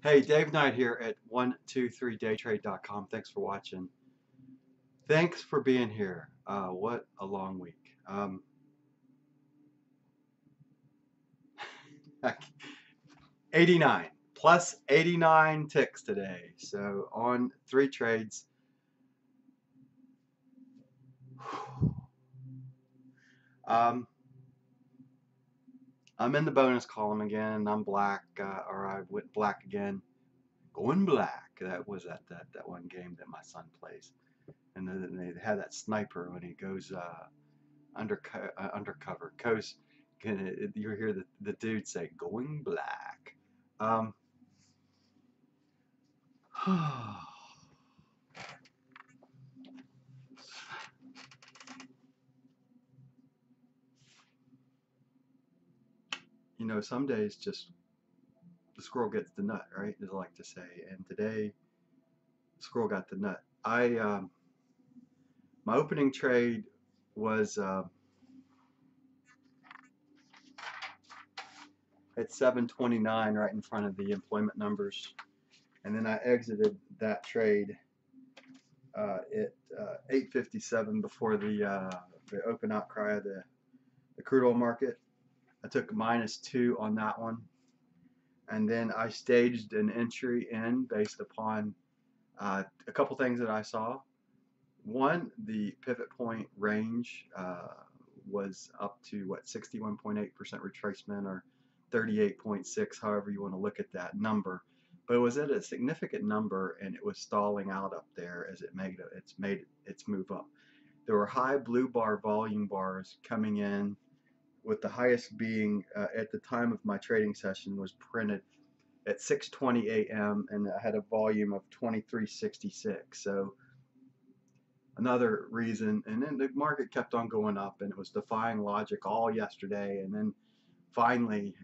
Hey, Dave Knight here at 123daytrade.com. Thanks for watching. Thanks for being here. What a long week. 89 plus 89 ticks today. So on 3 trades. I'm in the bonus column again. I'm black, or I went black again. Going black. That was that one game that my son plays. And then they had that sniper when he goes undercover. Goes, you hear the dude say, "Going black." Um, some days just the squirrel gets the nut, right? As I like to say. And today, the squirrel got the nut. My opening trade was at 7:29, right in front of the employment numbers, and then I exited that trade at 8:57 before the open outcry of the crude oil market. I took -2 on that one, and then I staged an entry in based upon a couple things that I saw. One, the pivot point range was up to what, 61.8% retracement, or 38.6, however you want to look at that number. But it was at a significant number, and it was stalling out up there as it made its move up. There were high blue bar volume bars coming in, with the highest being at the time of my trading session was printed at 6:20 a.m. and I had a volume of 2366. So another reason, and then the market kept on going up, and it was defying logic all yesterday, and then finally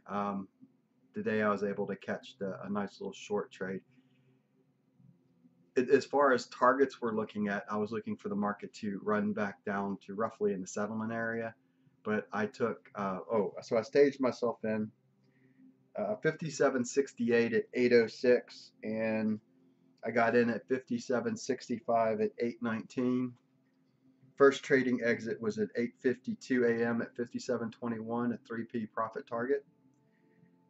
today I was able to catch a nice little short trade. As far as targets we're looking at, I was looking for the market to run back down to roughly in the settlement area, but I took so I staged myself in 57.68 at 8:06, and I got in at 57.65 at 8:19. First trading exit was at 8:52 a.m. at 57.21, a 3p profit target.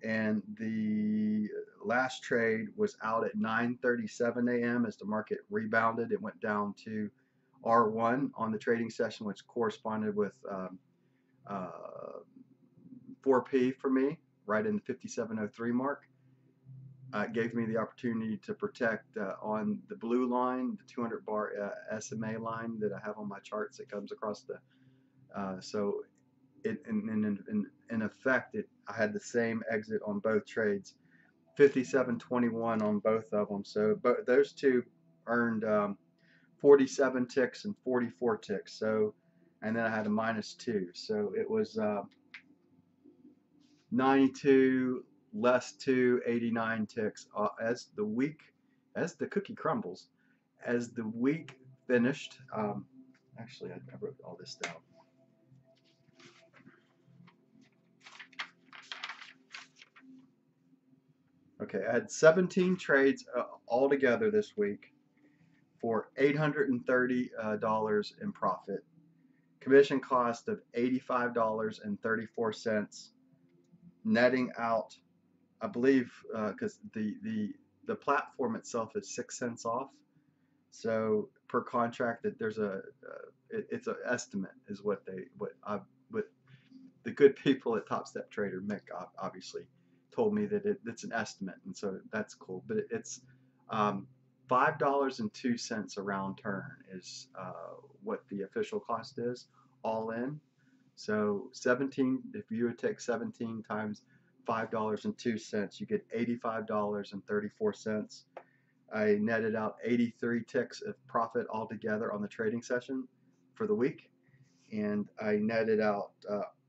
And the last trade was out at 9:37 a.m. as the market rebounded. It went down to R1 on the trading session, which corresponded with 4p for me, right in the 57.03 mark. It gave me the opportunity to protect on the blue line, the 200 bar SMA line that I have on my charts that comes across the. So in effect, I had the same exit on both trades, 57.21 on both of them. So those two earned 47 ticks and 44 ticks. So, and then I had a -2. So it was 92 less 2, 89 ticks as the cookie crumbles. As the week finished, actually I wrote all this down. Okay, I had 17 trades altogether this week for $830 in profit. Commission cost of $85.34, netting out, I believe, because the platform itself is 6 cents off. So per contract, that there's it's an estimate, is what the good people at Top Step Trader, Mick, obviously told me that it's an estimate, and so that's cool. But it's $5.02 a round turn is what the official cost is, all in. So 17, if you would take 17 times $5.02, you get $85.34. I netted out 83 ticks of profit altogether on the trading session for the week, and I netted out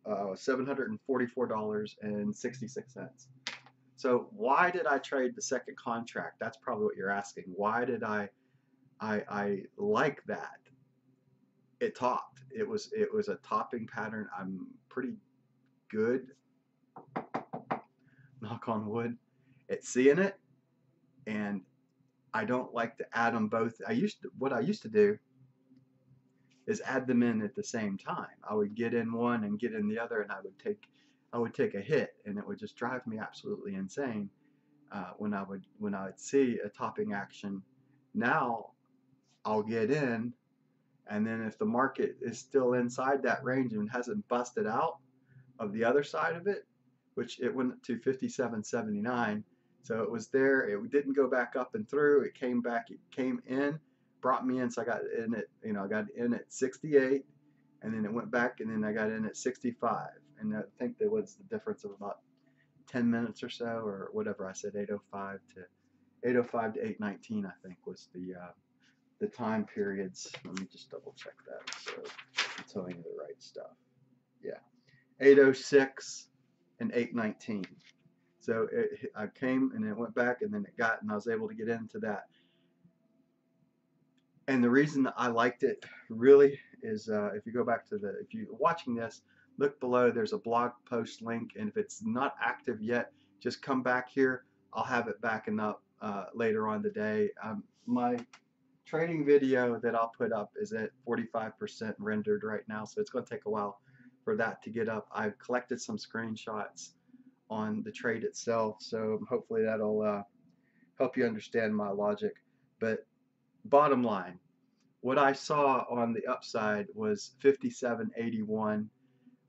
$744.66. So why did I trade the second contract? That's probably what you're asking. Why did I like that? It topped. It was a topping pattern. I'm pretty good, knock on wood, at seeing it. and I don't like to add them both. What I used to do is add them in at the same time. I would get in one and get in the other, and I would take a hit, and it would just drive me absolutely insane when I would see a topping action. Now I'll get in, and then if the market is still inside that range and hasn't busted out of the other side of it, which it went to 57.79. So it was there. It didn't go back up and through. It came back. It came in, brought me in. So I got in at, I got in at 68, and then it went back, and then I got in at 65. And I think there was the difference of about 10 minutes or so, or whatever. I said 8:05 to 8:19. I think was the time periods. Let me just double check that so I'm telling you the right stuff. Yeah, 8:06 and 8:19. So I came and it went back, and then and I was able to get into that. And the reason that I liked it really is if you go back to if you're watching this, look below, there's a blog post link, and if it's not active yet, just come back here. I'll have it backing up later on today. My trading video that I'll put up is at 45% rendered right now, so it's going to take a while for that to get up. I've collected some screenshots on the trade itself, so hopefully that'll help you understand my logic. But bottom line, what I saw on the upside was 57.81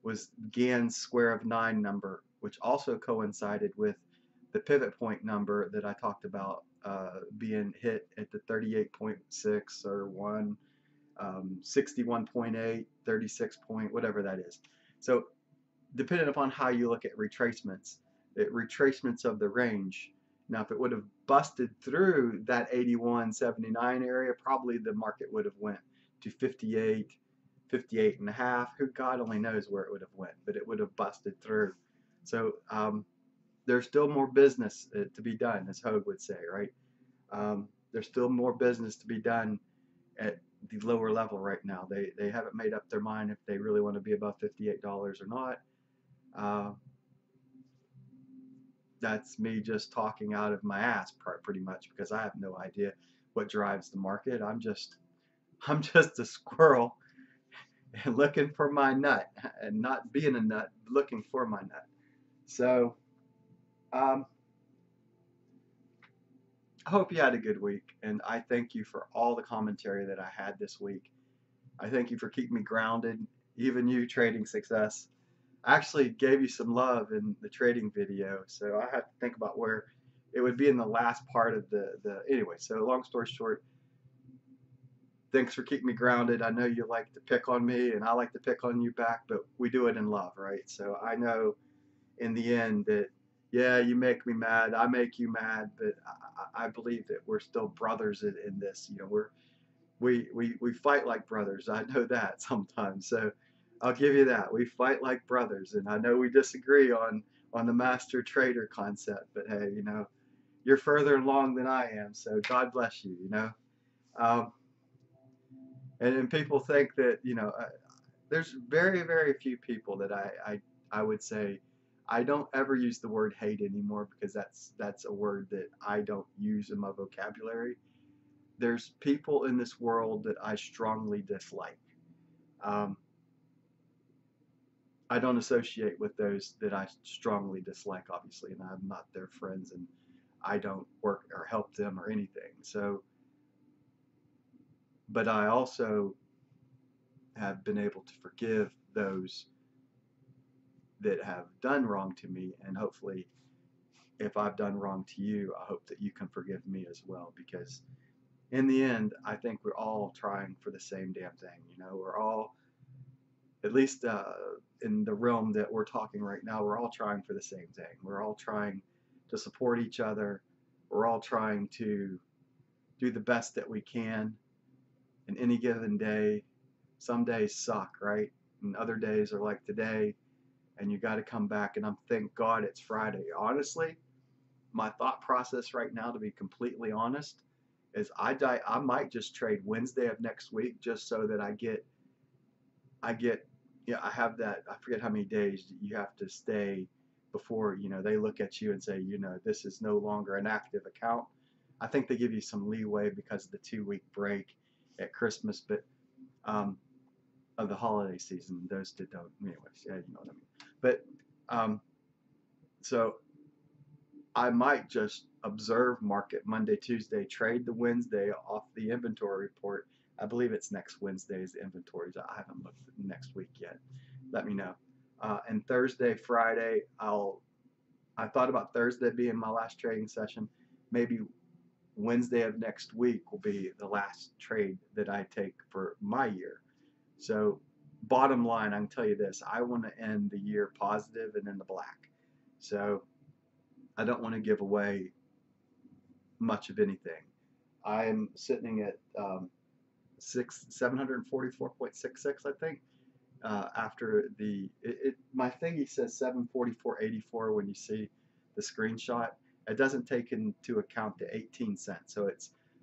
was Gann's square of 9 number, which also coincided with the pivot point number that I talked about being hit at the 38.6 or 1, 61.8, 36 point, whatever that is. So depending upon how you look at retracements, retracements of the range. Now, if it would have busted through that 81.79 area, probably the market would have went to 58, 58 and a half. Who God only knows where it would have went, but it would have busted through. So there's still more business to be done, as Hogue would say, right? There's still more business to be done at the lower level right now. They haven't made up their mind if they really want to be above $58 or not. That's me just talking out of my ass pretty much, because I have no idea what drives the market. I'm just a squirrel and looking for my nut, and not being a nut, looking for my nut. So I hope you had a good week, and I thank you for all the commentary that I had this week. I thank you for keeping me grounded, even you, Trading Success. I actually gave you some love in the trading video, so I have to think about where it would be in the last part of anyway. So long story short, thanks for keeping me grounded. I know you like to pick on me, and I like to pick on you back, but we do it in love, right? So I know in the end that, yeah, you make me mad, I make you mad, but I believe that we're still brothers in this. We fight like brothers. I know that sometimes. So I'll give you that. We fight like brothers, and I know we disagree on the master trader concept, but hey, you're further along than I am, so God bless you. And people think that there's very, very few people that I would say I don't ever use the word hate anymore, because that's a word that I don't use in my vocabulary. There's people in this world that I strongly dislike. I don't associate with those that I strongly dislike, obviously, and I'm not their friends, and I don't work or help them or anything. So, but I also have been able to forgive those that have done wrong to me, and hopefully, if I've done wrong to you, I hope that you can forgive me as well, because in the end, I think we're all trying for the same damn thing. We're all, at least in the realm that we're talking right now, we're all trying for the same thing. We're all trying to support each other. We're all trying to do the best that we can in any given day. Some days suck, right? And other days are like today, and you got to come back. And thank God it's Friday. Honestly, my thought process right now, to be completely honest, is I might just trade Wednesday of next week, just so that I have that, I forget how many days you have to stay before, they look at you and say, this is no longer an active account. I think they give you some leeway because of the 2-week break at Christmas, but of the holiday season. Those that don't, anyways, yeah, you know what I mean. But um, so I might just observe market Monday, Tuesday, trade the Wednesday off the inventory report. I believe it's next Wednesday's the inventories. I haven't looked at next week yet. Let me know. And Thursday, Friday, I thought about Thursday being my last trading session. Maybe Wednesday of next week will be the last trade that I take for my year. So bottom line, I can tell you this, I want to end the year positive and in the black. So I don't want to give away much of anything. I'm sitting at 744.66, I think. After my thingy says 744.84 when you see the screenshot. It doesn't take into account the 18 cents. So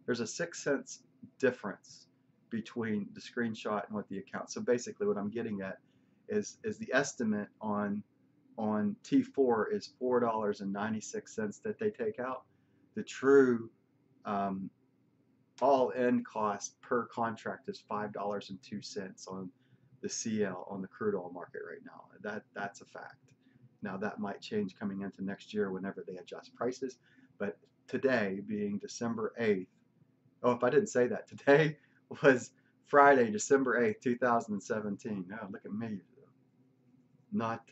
there's a 6 cents difference between the screenshot and what the account. So basically what I'm getting at is the estimate on T4 is $4.96 that they take out. The true all-in cost per contract is $5.02 on the CL on the crude oil market right now. That's a fact. Now that might change coming into next year whenever they adjust prices, but today being December 8th, oh, if I didn't say that, today was Friday, December 8th, 2017. Oh, look at me, not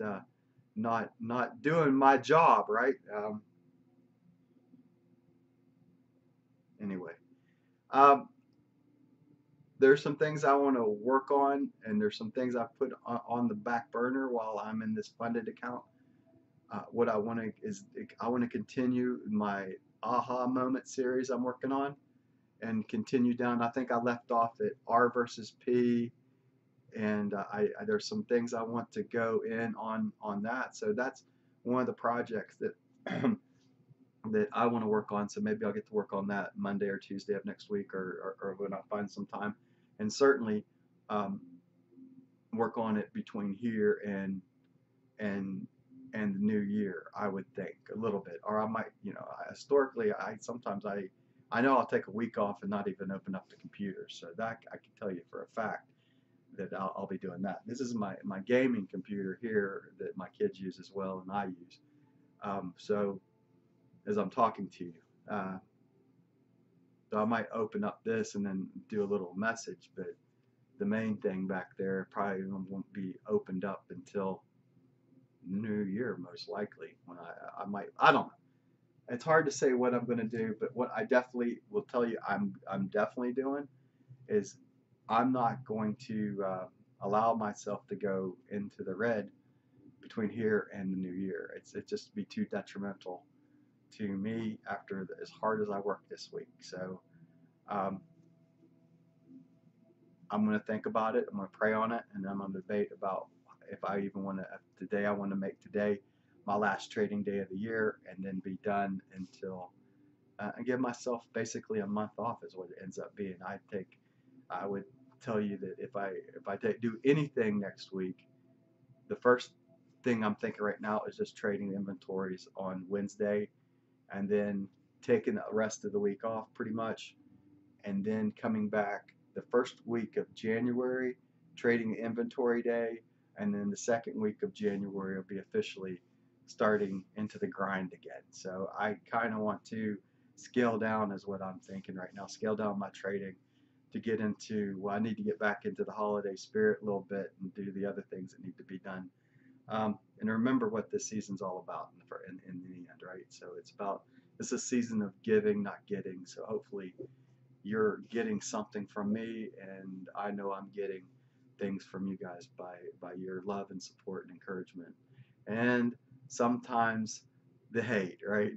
doing my job, right? Anyway, there's some things I want to work on, and there's some things I've put on the back burner while I'm in this funded account. What I want to is I want to continue my aha moment series I'm working on and continue down. I think I left off at R versus P, and there's some things I want to go in on that. So that's one of the projects that that I want to work on. So maybe I'll get to work on that Monday or Tuesday of next week, or when I find some time, and certainly work on it between here and the new year. I would think a little bit, or I might, historically, I know I'll take a week off and not even open up the computer. So that I can tell you for a fact that I'll be doing that. This is my gaming computer here that my kids use as well, and I use. So as I'm talking to you, so I might open up this and then do a little message, but the main thing back there probably won't be opened up until New Year, most likely. When I don't know. It's hard to say what I'm going to do, but what I definitely will tell you I'm definitely doing is I'm not going to allow myself to go into the red between here and the new year. It just be too detrimental to me after as hard as I work this week. So I'm going to think about it. I'm going to pray on it, and I'm going to debate about if I even want to. Today I want to make today my last trading day of the year, and then be done until and give myself basically a month off is what it ends up being. I would tell you that if I do anything next week, the first thing I'm thinking right now is just trading inventories on Wednesday, and then taking the rest of the week off pretty much, and then coming back the first week of January, trading inventory day, and then the second week of January will be officially starting into the grind again. So I kind of want to scale down is what I'm thinking right now. Scale down my trading to get into, well, I need to get back into the holiday spirit a little bit and do the other things that need to be done. And remember what this season's all about in the end, right? So it's a season of giving, not getting. So hopefully you're getting something from me, and I know I'm getting things from you guys by your love and support and encouragement. And sometimes the hate, right?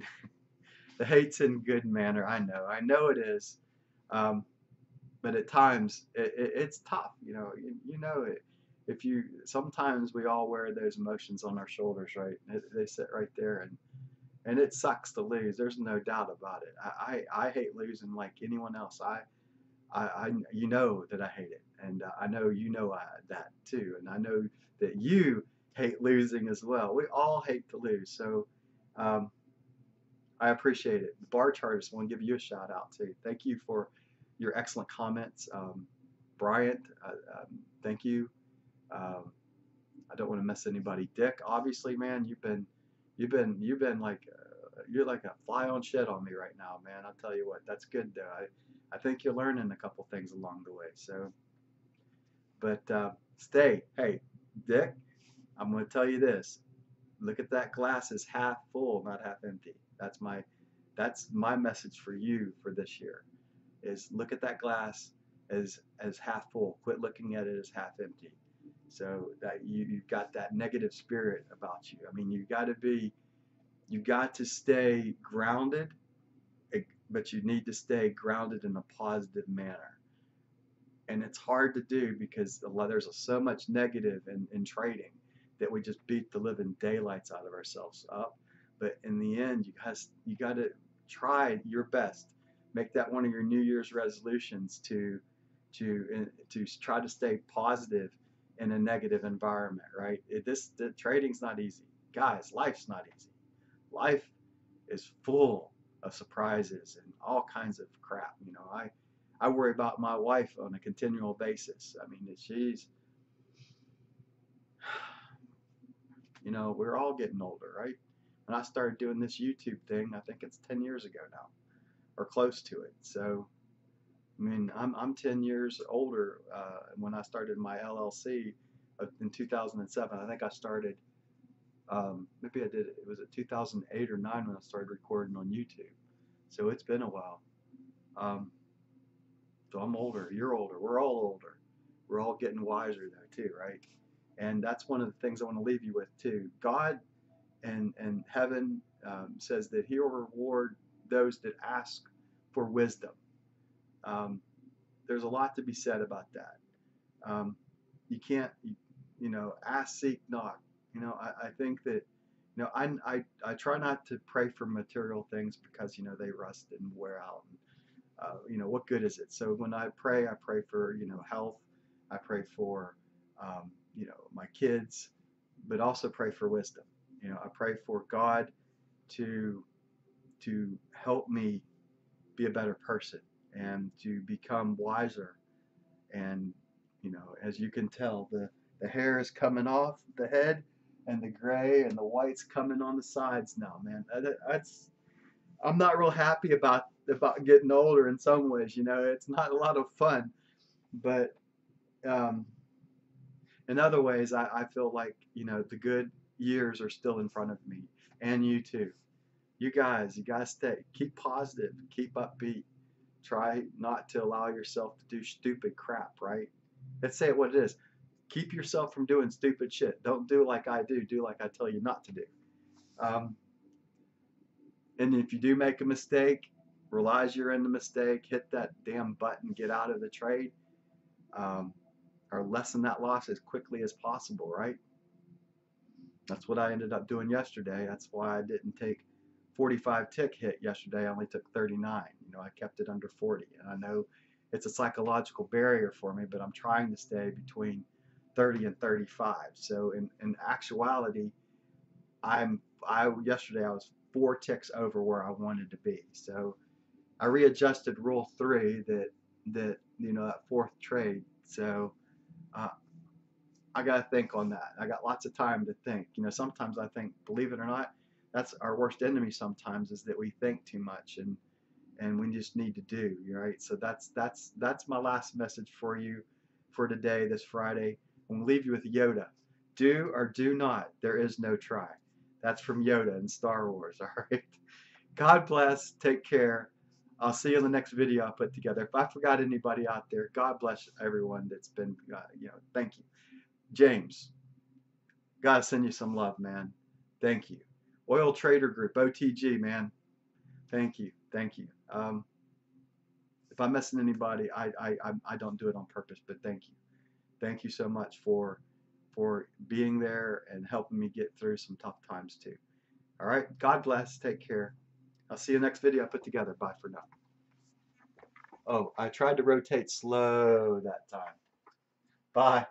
The hate's in good manner. I know it is. But at times it's tough. You know it. If you sometimes we all wear those emotions on our shoulders, right? They sit right there, and it sucks to lose. There's no doubt about it. I hate losing like anyone else. I you know that I hate it, and I know you know that too, and I know that you hate losing as well. We all hate to lose. So I appreciate it. The bar charters want to give you a shout out too. Thank you for your excellent comments. Bryant, thank you. Um, I don't want to mess anybody. Dick, obviously, man, you've been like, you're like a fly on shit on me right now, man. I'll tell you what, that's good though. I think you're learning a couple things along the way. So, but hey, Dick, I'm going to tell you this. Look at that glass as half full, not half empty. That's my message for you for this year. Is look at that glass as half full. Quit looking at it as half empty. So that you've got that negative spirit about you. I mean, you got to stay grounded, but you need to stay grounded in a positive manner. And it's hard to do because there's so much negative in trading that we just beat the living daylights out of ourselves up. But in the end, you got to try your best. Make that one of your New Year's resolutions to try to stay positive in a negative environment, right? The trading's not easy. Guys, life's not easy. Life is full of surprises and all kinds of crap. You know, I worry about my wife on a continual basis. I mean, she's, you know, we're all getting older, right? When I started doing this YouTube thing, I think it's 10 years ago now, or close to it. So, I mean, I'm 10 years older. When I started my LLC in 2007, I think I started, maybe I did it was at 2008 or 9 when I started recording on YouTube. So it's been a while. So I'm older, you're older, we're all older. We're all getting wiser though too, right? And that's one of the things I want to leave you with too. God and heaven says that He'll reward those that ask for wisdom. There's a lot to be said about that. You can't, you know, ask, seek, knock. You know, I think that, you know, I try not to pray for material things because, you know, they rust and wear out. And, you know, what good is it? So when I pray for, you know, health. I pray for, you know, my kids, but also pray for wisdom. You know, I pray for God to help me be a better person and to become wiser. And, you know, as you can tell, the hair is coming off the head and the gray and the white's coming on the sides now, man. I'm not real happy about getting older in some ways. You know, it's not a lot of fun, but in other ways, I feel like, you know, the good years are still in front of me, and you too. You guys keep positive, keep upbeat. Try not to allow yourself to do stupid crap, right? Let's say it what it is. Keep yourself from doing stupid shit. Don't do like I do. Do like I tell you not to do. And if you do make a mistake, realize you're in the mistake, hit that damn button, get out of the trade, or lessen that loss as quickly as possible, right? That's what I ended up doing yesterday. That's why I didn't take 45 tick hit yesterday. I only took 39. You know, I kept it under 40. And I know it's a psychological barrier for me, but I'm trying to stay between 30 and 35. So in actuality, yesterday I was 4 ticks over where I wanted to be. So I readjusted rule 3 that you know, that fourth trade. So I got to think on that. I got lots of time to think. You know, sometimes I think, believe it or not, that's our worst enemy sometimes, is that we think too much and we just need to do, right? So that's my last message for you for today, this Friday. I'm going to leave you with Yoda. Do or do not. There is no try. That's from Yoda in Star Wars, all right? God bless. Take care. I'll see you in the next video I put together. If I forgot anybody out there, God bless everyone that's been, you know, thank you. James, gotta send you some love, man. Thank you. Oil Trader Group, OTG, man. Thank you. Thank you. If I'm missing anybody, I don't do it on purpose, but thank you. Thank you so much for being there and helping me get through some tough times too. All right. God bless. Take care. I'll see you next video I put together. Bye for now. Oh, I tried to rotate slow that time. Bye.